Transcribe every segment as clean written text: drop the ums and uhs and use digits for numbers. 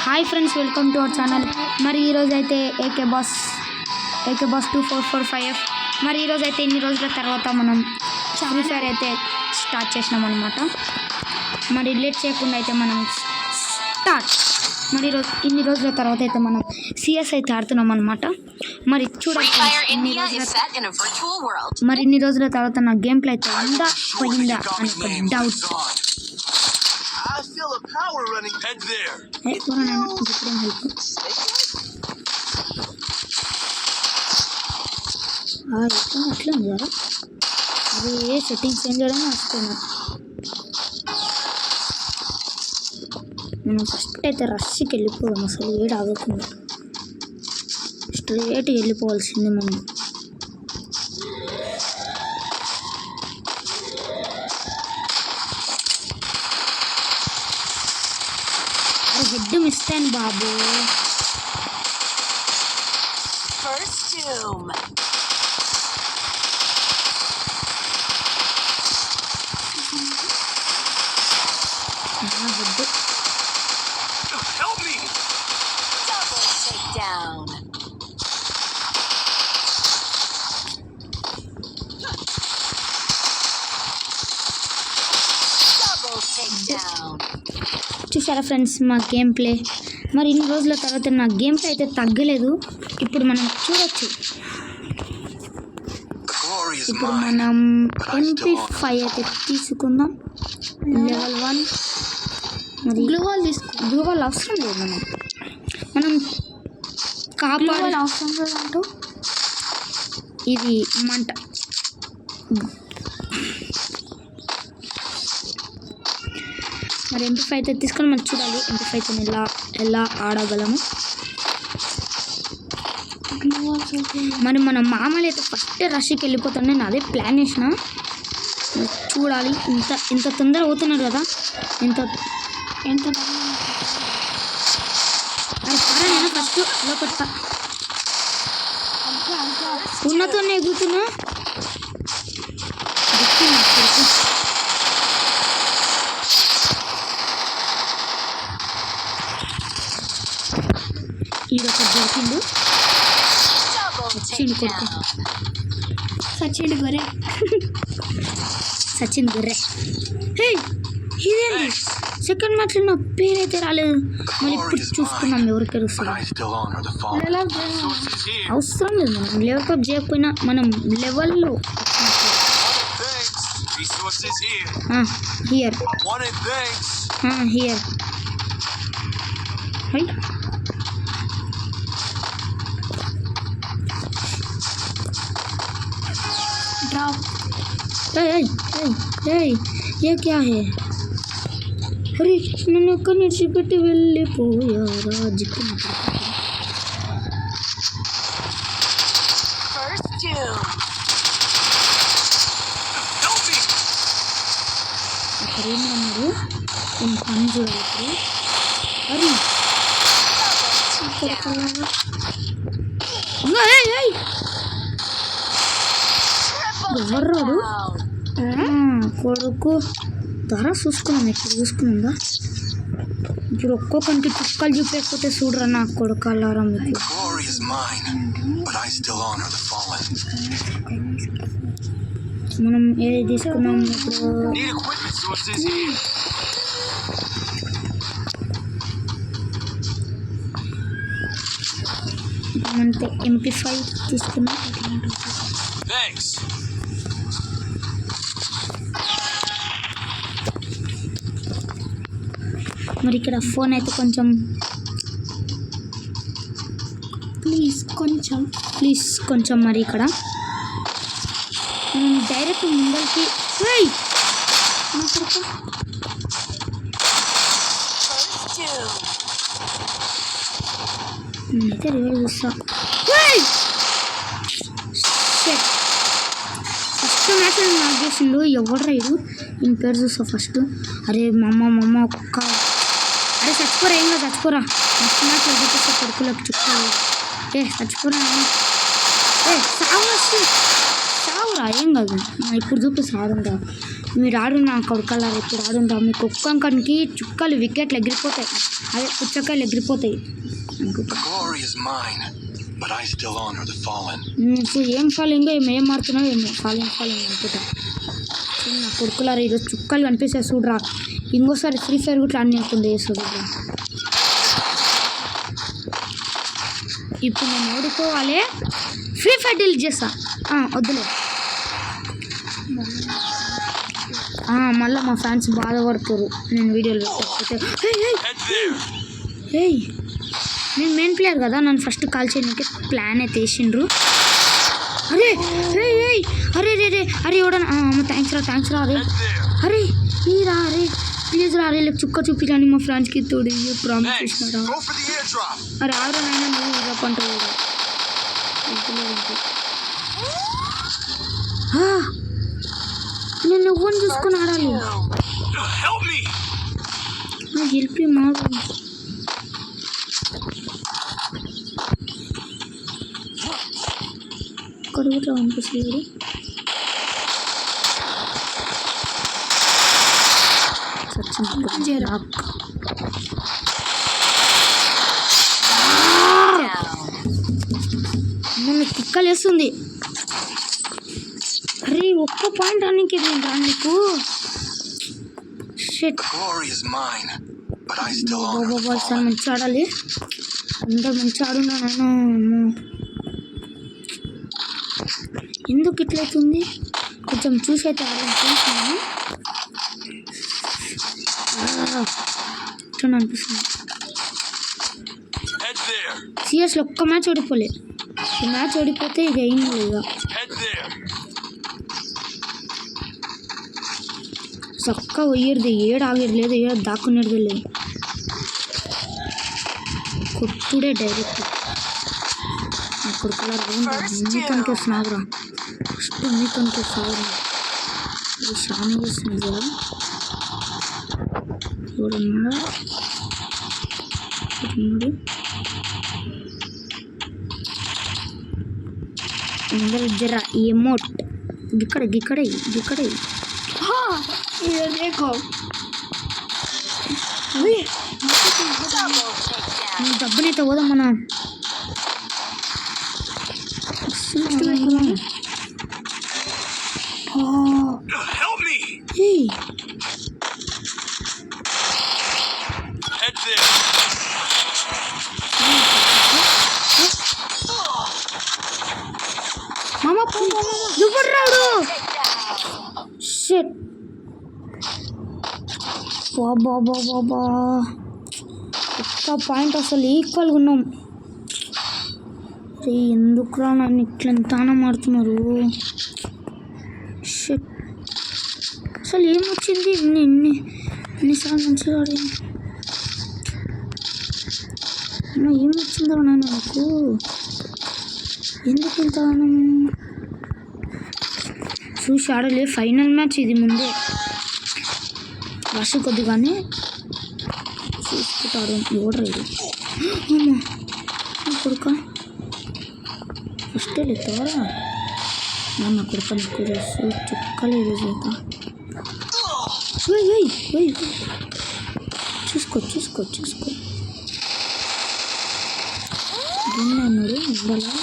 Hi friends, welcome to our channel. మరి ఈరోజు అయితే ఏకే బాస్ 2445 మరి ఈరోజు అయితే ఇన్ని రోజుల తర్వాత మనం ఫ్రీ ఫైర్ అయితే స్టార్ట్ చేసినాం అనమాట. మరి లేట్ చేయకుండా అయితే మనం స్టార్ట్. మరి ఈరోజు ఇన్ని రోజుల తర్వాత అయితే మనం సిఎస్ అయితే ఆడుతున్నాం అనమాట. మరి చూడండి, మరి ఇన్ని రోజుల తర్వాత నా గేమ్ ప్లే అయితే ఉందా పోయిందా అని ఒక డౌట్. అట్లా ఉంది కదా, అది ఏ సెట్టింగ్స్ ఏం చేయడం వస్తున్నా. మనం ఫస్ట్ అయితే రష్కి వెళ్ళిపోదాం, అసలు ఏడు ఆగకుండా స్ట్రేట్ వెళ్ళిపోవాల్సింది మనం. హెడ్ మిస్ అయ్యాను బాబు. చూసారా ఫ్రెండ్స్ మా గేమ్ ప్లే. మరి ఇన్ని రోజుల తర్వాత నా గేమ్ ప్లే అయితే తగ్గలేదు. ఇప్పుడు మనం చూడొచ్చు. ఇప్పుడు మనం MP5 అయితే తీసుకుందాం, లెవెల్ 1. మరి గ్లూవాల్ అవసరం లేదు, మనం కాపాడాలి అవసరం లేదంటూ. ఇది మంట. మరి MP5 అయితే తీసుకొని మనం చూడాలి MP5 ఎలా ఆడగలము. మరి మన మామూలు అయితే ఫస్ట్ రష్కి వెళ్ళిపోతాను. నేను అదే ప్లాన్ చేసిన. చూడాలి, ఇంత తొందర అవుతున్నారు కదా. ఎంత నేను ఫస్ట్ లోపల ఉన్నతోనే ఎగురుతున్నా. ఈడొక దొరికిండు, సచిన్ కొడుకు, సచిన్ గొర్రె. హే, ఇదేంటి సెకండ్ మ్యాచ్లో నా పేరైతే రాలేదు. మరి ఇప్పుడు చూసుకున్నాం ఎవరు గెలుస్తారు. అవసరం లేదు, మనం లెవెల్ కప్ చేయకపోయినా మనం లెవెల్లో హియర్ ये क्या है? अरे नन्नु ఒక్కని విడిచిపెట్టి వెళ్ళిపోయా రాజుకి. అక్కడేమన్నారు నేను పని చూడాలి. అరే ఎవర్రాడు కొడుకు. ధర చూసుకున్నాం, ఎక్కడ చూసుకున్నా. ఇప్పుడు ఒక్కొక్కరికి చుక్కలు చూపేకపోతే చూడరా నా కొడుకు అల్లారా. మీకు మనం ఏది తీసుకున్నాం ఇప్పుడు. అంటే MP5 తీసుకున్నాం. మరి ఇక్కడ ఫోన్ అయితే కొంచెం ప్లీజ్ కొంచెం మరి ఇక్కడ డైరెక్ట్ ముందరికి నేనైతే రివైవ్ చూస్తా. ఫస్ట్ మ్యాచ్ నాకు చేసిండు ఎవరు రైడు ఈయన పేరు చూస్తా ఫస్ట్. అరే మమ్మ ఒక్క అరే చచ్చిపోరా, ఏం కాదు చచ్చిపోరా. ఫస్ట్ మ్యాచ్ చూపిస్తా కొడుకులకు చుట్టాలు. చచ్చిపోరా, సావురా ఏం కాదు. ఇప్పుడు చూపిస్తా ఆడంగా. మీరు ఆడు నా కొడుకలారు ఇప్పుడు ఆడుంటాం మీకు ఒక్కొక్కరికి చుక్కలు వికెట్లు ఎగిరిపోతాయి అదే పుచ్చకాయలు ఎగిరిపోతాయి సో ఏం ఫాలోయింగ్ ఏం ఆడుతున్నావు ఏమో ఫాలోయింగ్ అనుకుంటా నా కొడుకులారు ఈరోజు చుక్కలు కనిపిస్తాయి చూడరా ఇంకోసారి ఫ్రీ ఫైర్ కూడా అన్నీ అవుతుంది చూడరా ఇప్పుడు నేను ఓడిపోవాలి ఫ్రీ ఫైర్ డీల్ చేస్తా వద్దులే మళ్ళీ మా ఫ్యాన్స్ బాధపడతారు నేను వీడియోలు పెట్టకపోతే నేను మెయిన్ ప్లేయర్ కదా నన్ను ఫస్ట్ కాల్ చేయడానికి ప్లాన్ అయితే వేసిండ్రు అరే అరే రే రే అరే ఎవడన్నా థ్యాంక్స్ రా అరే రా అరే ప్లీజ్ రా అరే చుక్క చూపించండి మా ఫ్రెండ్స్కి తోడు ప్రామిస్ చేసినారా అరే ఆరునైనా నువ్వు ఇలా పంట నేను ఎవ్వరిని చూసుకొని ఆడాలి హెల్ప్ మాకు ఇక్కడ కూడా అనిపిస్తుంది నన్ను తిక్కలేస్తుంది అరే ఒక్క పాయింట్ అనికి నీకు సార్ మంచిగా ఆడాలి అందరు మంచిగా ఆడున్నాను ఎందుకు ఇట్లయితుంది కొంచెం చూసి అయితే ఆడాలి ఇట్లా అనిపిస్తుంది సిఎస్లో ఒక్క మ్యాచ్ ఓడిపోలే ఈ మ్యాచ్ ఓడిపోతే ఇక ఏం లేదు చక్క పోయేది ఏడు ఆగేది లేదు ఏడు దాక్కునేది లేదు కొట్టుడే డైరెక్ట్ అప్పుడు కలర్ అన్నీ కనిపిస్తున్నావురా ఫస్ట్ అన్నీ కనిపిస్తావురా ఇది చాలా చేస్తుంది కదా చూడన్నాడు అందరూ జర ఎమోట్ గిక్కడే డబ్బునైతే పోదాం మనం ఎవరు రాడు షిట్ బాబా ఒక్క పాయింట్ అసలు ఈక్వల్గా ఉన్నాం ఎందుకురా నన్ను ఇట్లా ఎంతనా మారుతున్నారు షిట్ అసలు ఏమొచ్చింది ఎన్నిసార్లు మంచిగా ఆడింది ఏమొచ్చిందో నాన్న నాకు ఎందుకు ఇంత చూసి ఆడలే ఫైనల్ మ్యాచ్ ఇది ముందే రష్ కొద్దిగానే చూసుకుంటారు ఎవడరు అమ్మా కొడుక ఫస్ట్ లేతారా నా కొడుక నాకు చేసి చుక్కలేదు చేత చూసుకో అన్నాడు ఇవ్వాలా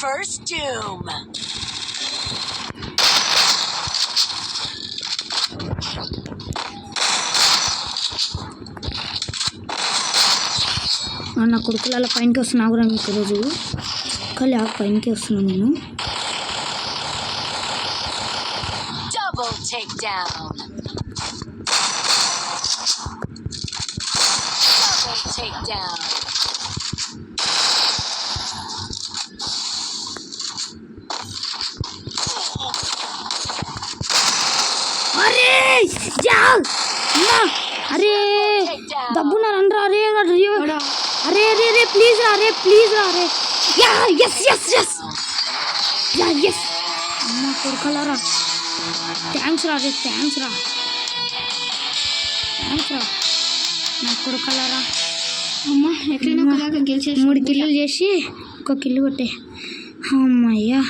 First doom. నా కొడుకుల పైనకి వస్తున్నావు రా మీకు రోజు కలి ఆ పైనకి వస్తున్నాను నేను Double takedown. Double takedown. అరే డబ్బున రండ్రా అరే ప్లీజ్ రా అరే ఎస్ అమ్మా కొడుకలారా థ్యాంక్స్ రా నా కొడుకలారా అమ్మా ఎట్లయినా గెలిచేసి 3 కిల్లులు చేసి 1 కిల్లు కొట్టే అమ్మయ్యా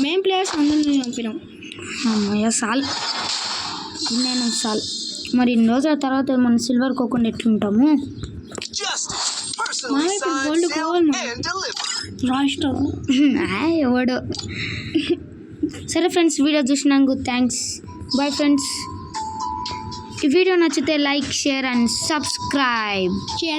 మేము ప్లేయర్స్ అందరినీ చంపినాం. అమ్మయ్య సాల్ నేను సాల్. మరి ఇన్ని రోజుల తర్వాత మనం సిల్వర్ కోకుండా ఎట్లుంటాము? మా ఇప్పుడు గోల్డ్ కావాలి రాష్ట్రం. ఎవడు సరే ఫ్రెండ్స్, వీడియో చూసినందుకు థ్యాంక్స్. Bye friends. ఈ వీడియో నచ్చితే లైక్, షేర్ అండ్ సబ్స్క్రైబ్ చేయడం